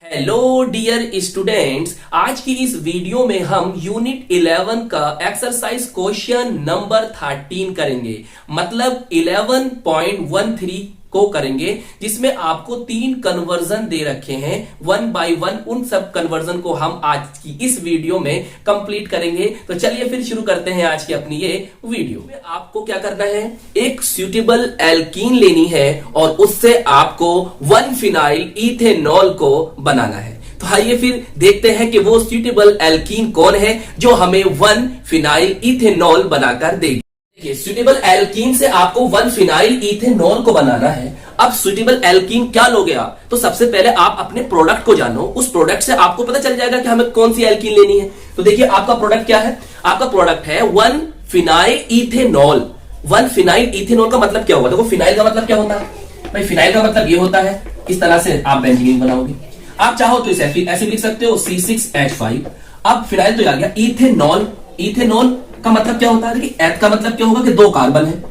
Hello dear students, आज की इस वीडियो में हम यूनिट 11 का एक्सरसाइज क्वेश्चन नंबर 13 करेंगे। मतलब 11.13 को करेंगे, जिसमें आपको 3 कन्वर्जन दे रखे हैं 1 बाय 1। उन सब कन्वर्जन को हम आज की इस वीडियो में कंप्लीट करेंगे। तो चलिए फिर शुरू करते हैं आज की अपनी ये वीडियो में। आपको क्या करना है, एक सुटेबल एल्कीन लेनी है और उससे आपको 1 फिनाइल इथेनॉल को बनाना है। तो आइए फिर देखते हैं कि वो सुटेबल एल्कीन कौन है जो हमें 1 फिनाइल इथेनॉल बनाकर देगी। देखिए, सुटेबल एल्कीन से आपको 1 फिनाइल इथेनॉल को बनाना है। अब सुटेबल एल्कीन क्या लोगे आप, तो सबसे पहले आप अपने प्रोडक्ट को जानो। उस प्रोडक्ट से आपको पता चल जाएगा कि हमें कौन सी एल्कीन लेनी है। तो देखिए, आपका प्रोडक्ट क्या है, आपका प्रोडक्ट है 1 फिनाइल इथेनॉल। 1 फिनाइल इथेनॉल का मतलब क्या होगा, देखो फिनाइल का मतलब क्या होता है भाई, फिनाइल का मतलब ये होता है, इस तरह से आप बेंजीन बनाओगे। आप चाहो तो इसे ऐसे लिख सकते हो C6H5। अब फिनाइल तो आ गया। इथेनॉल, इथेनॉल का मतलब क्या होता है कि एथ का मतलब क्या होगा कि 2 कार्बन है।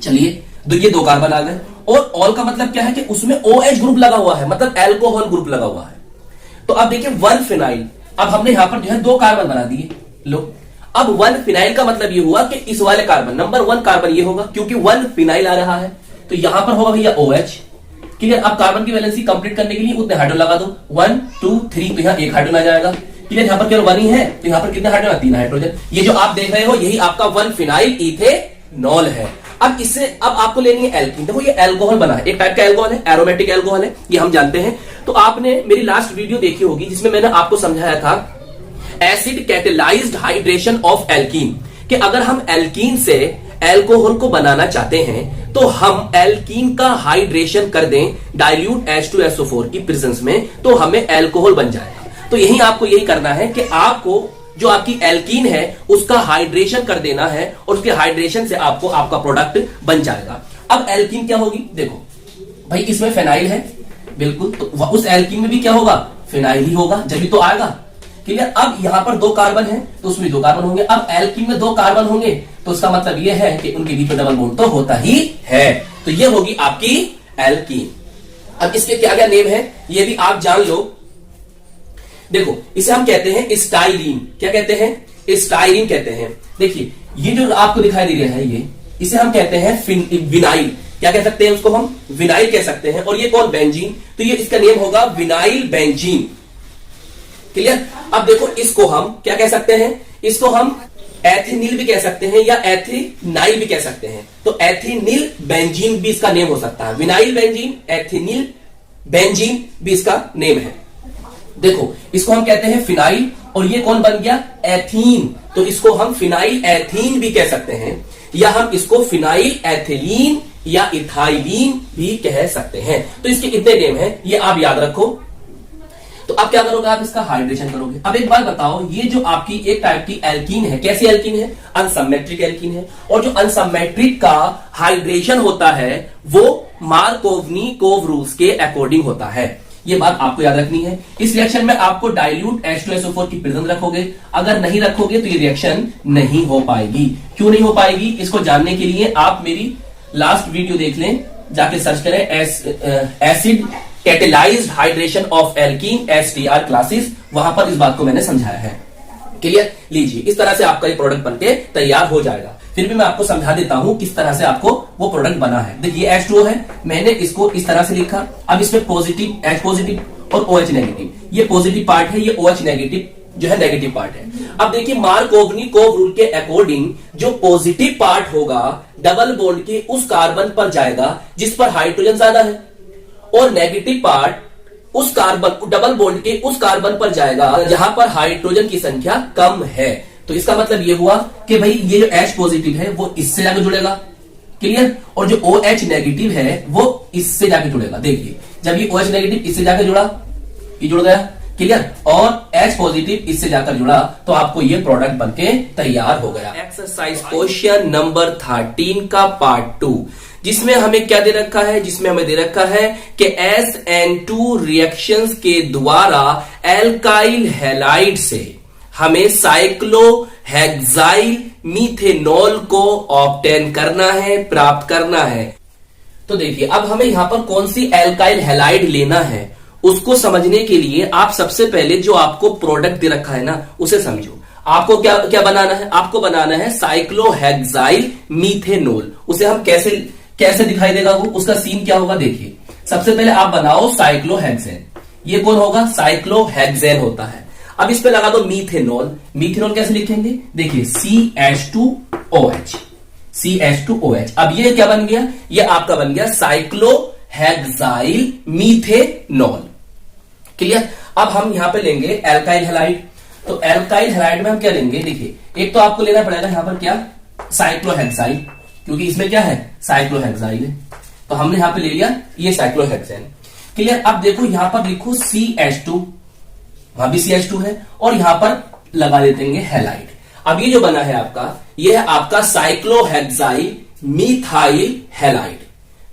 चलिए, ये 2 कार्बन आ गए। और ऑल का मतलब क्या है कि उसमें OH ग्रुप लगा हुआ है, मतलब एल्कोहल ग्रुप लगा हुआ है। तो अब देखिए 1 फिनाइल, अब हमने यहां पर जो है 2 कार्बन बना दिए। लो, अब 1 फिनाइल का मतलब ये हुआ कि इस वाले कार्बन नंबर 1 कार्बन ये होगा, क्योंकि 1 फिनाइल आ रहा है तो यहां पर होगा भैया OH। क्लियर। अब कार्बन की वैलेंसी कंप्लीट करने के लिए उतने हाइड्रोजन लगा दो, 1 2 3, तो यहां 1 हाइड्रोजन आ जाएगा। क्लियर। यहां पर केवल 1 ही है तो यहां पर कितने हाइड्रोजन, 3 हाइड्रोजन। ये जो आप देख रहे हो यही आपका 1 फिनाइल इथेनॉल है। अब इससे अब आपको लेनी है एल्कीन। देखो, ये एल्कोहल बना है, एक टाइप का एल्कोहल है, एरोमेटिक एल्कोहल है, ये हम जानते हैं। तो आपने मेरी लास्ट वीडियो देखी होगी जिसमें मैंने आपको समझाया था acid catalysed hydration of alkene, कि अगर हम एल्कीन से एल्कोहल को बनाना चाहते हैं तो हम एल्कीन का हाइड्रेशन कर दें डाइल्यूट H2SO4 की प्रेजेंस में, तो हमें एल्कोहल बन जाएगा। तो यही आपको यही करना है कि आपको जो आपकी एल्कीन है उसका हाइड्रेशन कर देना है और उसके हाइड्रेशन से आपको आपका प्रोडक्ट बन जाएगा। अब एल्कीन क्या होगी, देखो भाई इसमें फेनाइल है, बिल्कुल, तो उस एल्कीन में भी क्या होगा, फेनाइल ही होगा, जब भी तो आएगा। क्लियर। अब यहां पर 2 कार्बन है तो उसमें 2 कार्बन होंगे। अब एल्कीन में 2 कार्बन होंगे तो उसका मतलब यह है कि उनके बीच में डबल बॉन्ड तो होता ही है। तो ये होगी आपकी एल्कीन। अब इसके क्या क्या नेम है ये भी आप जान लो। देखो, इसे हम कहते हैं स्टाइरीन। क्या कहते हैं, स्टाइरीन कहते हैं। देखिए, ये जो आपको दिखाई दे रहा है ये, इसे हम कहते हैं विनाइल। क्या कह सकते हैं उसको, हम विनाइल कह सकते हैं। और ये कौन, बेंजीन, तो ये इसका नेम होगा विनाइल बेंजीन। क्लियर। अब देखो, इसको हम क्या कह सकते हैं, इसको हम एथिनिल भी कह सकते हैं या एथिनाइल भी कह सकते हैं। तो एथिनिल बेंजीन भी इसका नेम हो सकता है। विनाइल बेंजीन, एथिनिल बेंजीन भी इसका नेम है। देखो, इसको हम कहते हैं फिनाइल और ये कौन बन गया, एथीन, तो इसको हम फिनाइल एथीन भी कह सकते हैं, या हम इसको फिनाइल एथिलीन या इथाइलीन भी कह सकते हैं। तो इसके इतने नेम हैं, ये आप याद रखो। तो अब क्या करोगे, आप इसका हाइड्रेशन करोगे। अब एक बात बताओ, ये जो आपकी एक टाइप की एल्कीन है, कैसी एल्कीन है, अनसिमेट्रिक एल्कीन है। और जो अनसिमेट्रिक का हाइड्रेशन होता है वो मार्कोव्निकोव रूल्स के अकॉर्डिंग होता है। ये बात आपको याद रखनी है। इस रिएक्शन में आपको डाइल्यूट H2SO4 की प्रेजेंस रखोगे। अगर नहीं रखोगे तो ये रिएक्शन नहीं हो पाएगी। क्यों नहीं हो पाएगी, इसको जानने के लिए आप मेरी लास्ट वीडियो देख लें, जाके सर्च करें acid catalysed hydration of alkene STR classes, वहां पर इस बात को मैंने समझाया है। क्लियर। लीजिए, इस तरह से आपका ये प्रोडक्ट बनके तैयार हो जाएगा। फिर भी मैं आपको समझा देता हूं किस तरह से आपको वो प्रोडक्ट बना है। देखिए, H2O है, मैंने इसको इस तरह से लिखा। अब इसमें पॉजिटिव, H पॉजिटिव और OH नेगेटिव, ये पॉजिटिव पार्ट है, ये OH नेगेटिव जो है नेगेटिव पार्ट है। अब देखिए, मार्कोव्निकोव रूल के अकॉर्डिंग जो पॉजिटिव पार्ट होगा डबल बॉन्ड के उस कार्बन पर जाएगा जिस पर हाइड्रोजन ज्यादा है, और नेगेटिव पार्ट उस कार्बन डबल बॉन्ड के उस कार्बन पर जाएगा जहां पर हाइड्रोजन की संख्या कम है। तो इसका मतलब ये हुआ कि भाई ये जो H पॉजिटिव है वो इससे जाकर जुड़ेगा। क्लियर। और जो OH नेगेटिव है वो इससे जाकर जुड़ेगा। देखिए, जब ये OH नेगेटिव इससे जाकर जुड़ा, ये जुड़ गया। क्लियर। और H पॉजिटिव इससे जाकर जुड़ा तो आपको ये प्रोडक्ट बनके तैयार हो गया। एक्सरसाइज क्वेश्चन नंबर 13 का पार्ट 2, जिसमें हमें क्या दे रखा है, जिसमें हमें दे रखा है कि SN2 रिएक्शंस के द्वारा एल्काइल हैलाइड से हमें साइक्लोहेक्साइल मीथेनॉल को ऑब्टेन करना है, प्राप्त करना है। तो देखिए, अब हमें यहां पर कौन सी एल्काइल हैलाइड लेना है उसको समझने के लिए आप सबसे पहले जो आपको प्रोडक्ट दे रखा है ना उसे समझो। आपको क्या क्या बनाना है? आपको बनाना है साइक्लोहेक्साइल मीथेनॉल। उसे हम कैसे कैसे दिखाई देगा वो, उसका सीन क्या होगा देखिए। सबसे पहले आप बनाओ साइक्लोहेक्सेन। ये कौन होगा? साइक्लोहेक्सेन होता है। अब इस पे लगा दो मीथेनॉल। मीथेनॉल कैसे लिखेंगे? देखिए CH2OH, CH2OH। अब ये क्या बन गया? ये आपका बन गया साइक्लोहेक्साइल मीथेनॉल। क्लियर? अब हम यहां पे लेंगे एल्काइल हैलाइड। तो एल्काइल हैलाइड में हम क्या लेंगे? देखिए एक तो आपको लेना पड़ेगा यहां पर क्या? साइक्लोहेक्साइल, क्योंकि इसमें क्या है? साइक्लोहेक्साइल है। तो हमने यहां पे ले लिया ये साइक्लोहेक्सेन। क्लियर? अब देखो यहां पर लिखो CH2, वहां भी CH2 है, और यहां पर लगा देते हैलाइड। अब ये जो बना है आपका, ये है आपका cyclohexyl methyl halide.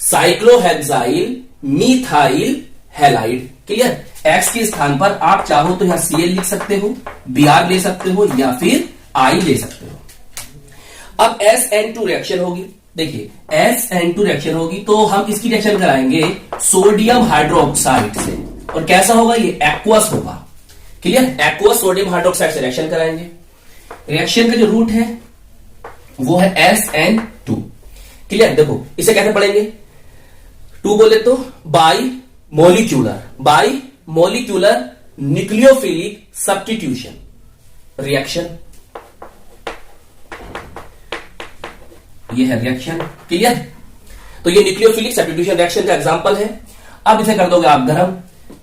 Cyclohexyl methyl halide. Clear? X के स्थान पर आप चाहो तो यहां Cl लिख सकते हो, Br ले सकते हो, या फिर I ले सकते हो। अब SN2 रिएक्शन होगी। देखिए SN2 रिएक्शन होगी तो हम किसकी रिएक्शन कराएंगे? सोडियम हाइड्रोक्साइड से। और कैसा होगा? ये एक्वस होगा। क्लियर? एक्वस सोडियम हाइड्रोक्साइड से रिएक्शन कराएंगे। रिएक्शन का जो रूट है वो है SN2। क्लियर? देखो इसे कैसे पढ़ेंगे? 2 बोले तो by molecular nucleophilic substitution reaction. ये है रिएक्शन। क्लियर? तो ये न्यूक्लियोफिलिक सब्स्टिट्यूशन रिएक्शन का एग्जांपल है। अब इसे कर दोगे आप गरम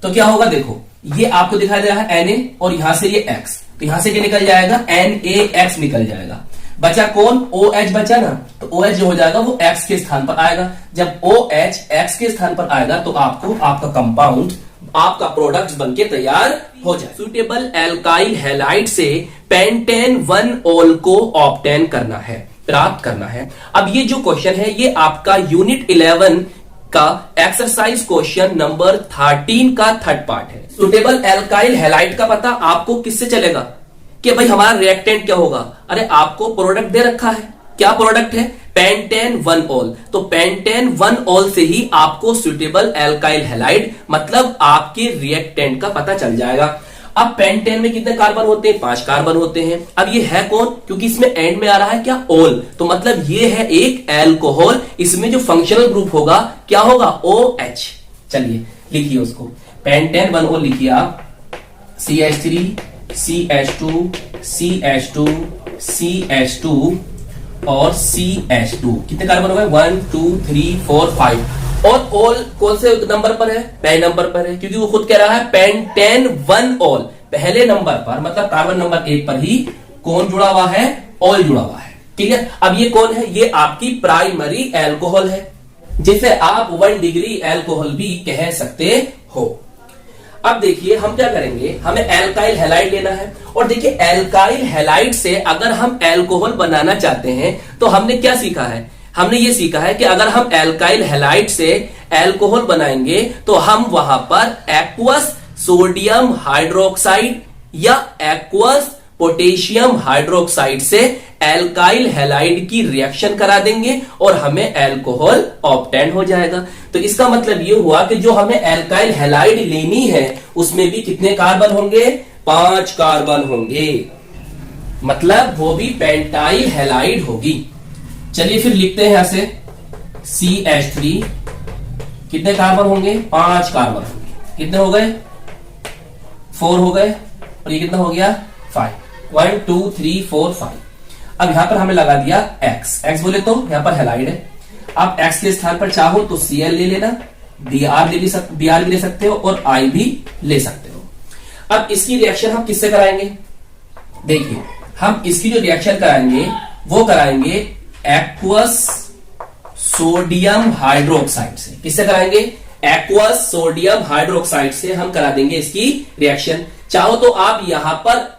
तो क्या होगा? देखो ये आपको दिखाई दे रहा है Na और यहां से ये X, तो यहां से क्या निकल जाएगा? NaX निकल जाएगा। बचा कौन? OH बचा ना, तो OH जो हो जाएगा वो X के स्थान पर आएगा। जब OH X के स्थान पर आएगा तो आपको आपका कंपाउंड, आपका प्रोडक्ट बनके तैयार हो जाए। सुटेबल एल्काइल हैलाइड से पेंटेन 1-ऑल को ऑब्टेन करना है, प्राप्त करना है। अब ये जो क्वेश्चन है ये आपका यूनिट 11 का एक्सरसाइज क्वेश्चन नंबर 13 का थर्ड पार्ट है। सुटेबल एल्काइल हैलाइड का पता आपको किससे चलेगा कि भाई हमारा रिएक्टेंट क्या होगा? अरे आपको प्रोडक्ट दे रखा है। क्या प्रोडक्ट है? पेंटेन 1-ऑल। तो पेंटेन 1-ऑल से ही आपको सुटेबल एल्काइल हैलाइड मतलब आपके रिएक्टेंट का पता चल जाएगा। अब पेंटेन में कितने कार्बन होते हैं? 5 कार्बन होते हैं। अब ये है कौन? क्योंकि इसमें एंड में आ रहा है क्या? ऑल, तो मतलब ये है एक एल्कोहल। इसमें जो फंक्शनल ग्रुप होगा क्या होगा? OH। चलिए लिखिए उसको, पेंटेन 1-ऑल लिखिए आप। CH3 CH2 CH2 CH2 और CH2। कितने कार्बन हो गए? 1 2 3 4 5। और ऑल कौन से नंबर पर है? पहले नंबर पर है, क्योंकि वो खुद कह रहा है पेंटेन 1-ऑल। पहले नंबर पर मतलब कार्बन नंबर 1 पर ही कौन जुड़ा हुआ है? ऑल जुड़ा हुआ है। ठीक है? अब ये कौन है? ये आपकी प्राइमरी एल्कोहल है, जिसे आप 1 डिग्री एल्कोहल भी कह सकते हो। अब देखिए हम क्या करेंगे, हमें एल्काइल हैलाइड लेना है। और देखिए एल्काइल हैलाइड से अगर हम एल्कोहल बनाना चाहते हैं तो हमने क्या सीखा है? हमने ये सीखा है कि अगर हम एल्काइल हैलाइड से एल्कोहल बनाएंगे तो हम वहां पर एक्वस सोडियम हाइड्रोक्साइड या एक्वस पोटेशियम हाइड्रोक्साइड से एल्काइल हैलाइड की रिएक्शन करा देंगे और हमें एल्कोहल ऑब्टेन हो जाएगा। तो इसका मतलब ये हुआ कि जो हमें एल्काइल हैलाइड लेनी है उसमें भी कितने कार्बन होंगे? 5 कार्बन होंगे, मतलब वो भी पेंटाइल हैलाइड होगी। चलिए फिर लिखते हैं यहां से CH3 कितने कार्बन होंगे? 5 कार्बन होंगे। कितने हो गए? 4 हो गए। और ये कितना हो गया? 5। 1 2 3 4 5। अब यहां पर हमें लगा दिया X बोले तो यहां पर हैलाइड है। आप X के स्थान पर चाहो तो Cl ले लेना, Br भी ले सकते हो और I भी ले सकते हो। अब इसकी रिएक्शन हम किससे कराएंगे? देखिए हम इसकी जो रिएक्शन कराएंगे वो कराएंगे एक्वस सोडियम हाइड्रोक्साइड से। किससे कराएंगे? एक्वस सोडियम हाइड्रोक्साइड से हम करा देंगे इसकी रिएक्शन। चाहो तो आप यहां पर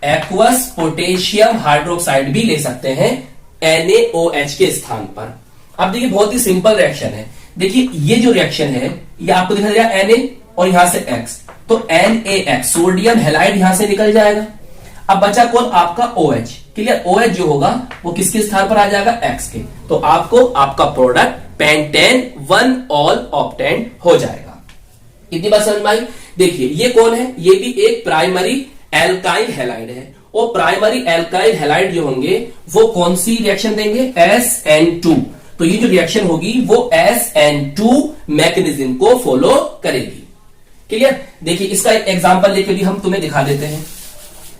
एक्वस पोटेशियम हाइड्रोक्साइड भी ले सकते हैं NaOH के स्थान पर। अब देखिए बहुत ही सिंपल रिएक्शन है। देखिए ये जो रिएक्शन है ये आपको दिखाई दे रहा है Na और यहां से X, तो NaX सोडियम हैलाइड यहां से निकल जाएगा। अब बचा कौन? आपका OH। क्लियर? OH जो होगा वो किसके स्थान पर आ जाएगा? X के। तो आपको आपका प्रोडक्ट पेंटेन 1-ऑल ऑब्टेन हो जाएगा। इतनी बात समझ में आई। देखिए ये कौन है, ये भी एक प्राइमरी एल्काइल हैलाइड है, और प्राइमरी एल्काइल हैलाइड जो होंगे वो कौन सी रिएक्शन देंगे, SN2। तो ये जो रिएक्शन होगी वो SN2 मैकेनिज्म को फॉलो करेगी। क्लियर। देखिए इसका एक एग्जांपल लेके भी हम तुम्हें दिखा देते हैं।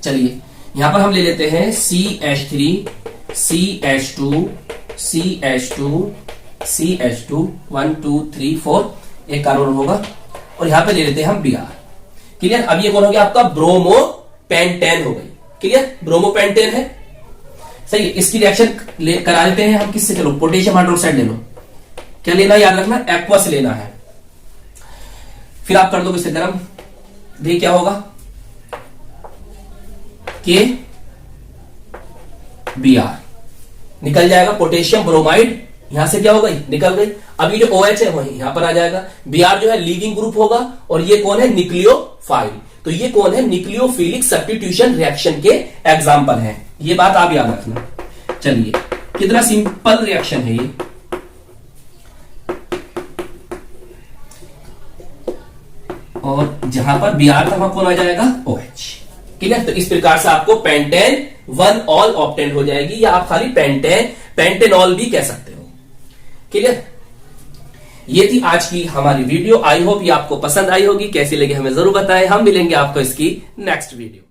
चलिए यहां पर हम ले लेते हैं CH3 CH2 CH2 CH2 1 2 3 4 एक कार्बन होगा, और यहां पे ले लेते हैं हम Br। क्लियर। अब ये कौन हो गया आपका, ब्रोमोपेंटेन हो गई। क्लियर, ब्रोमोपेंटेन है, सही है। इसकी रिएक्शन करा लेते हैं हम किससे, चलो पोटेशियम हाइड्रोक्साइड ले लो। क्या लेना है, याद रखना एक्वस लेना है। फिर आप कर दो इसे गर्म, देखिए क्या होगा, के Br निकल जाएगा, पोटेशियम ब्रोमाइड यहां से क्या हो गई, निकल गई। अभी जो OH है वही यहां पर आ जाएगा। Br जो है लीविंग ग्रुप होगा, और ये कौन है, न्यूक्लियोफाइल। तो ये कौन है, न्यूक्लियोफिलिक सब्स्टिट्यूशन रिएक्शन के एग्जांपल हैं। ये बात आप याद रखना। चलिए कितना सिंपल रिएक्शन है ये। और जहां पर Br था वहां कौन आ जाएगा, OH। क्लियर। तो इस प्रकार से आपको पेंटेन 1 ऑल ऑब्टेन हो जाएगी, या आप खाली पेंटेनॉल भी कह सकते हो। क्लियर। ये थी आज की हमारी वीडियो। आई होप ये आपको पसंद आई होगी। कैसी लगी हमें जरूर बताएं। हम मिलेंगे आपको इसकी नेक्स्ट वीडियो।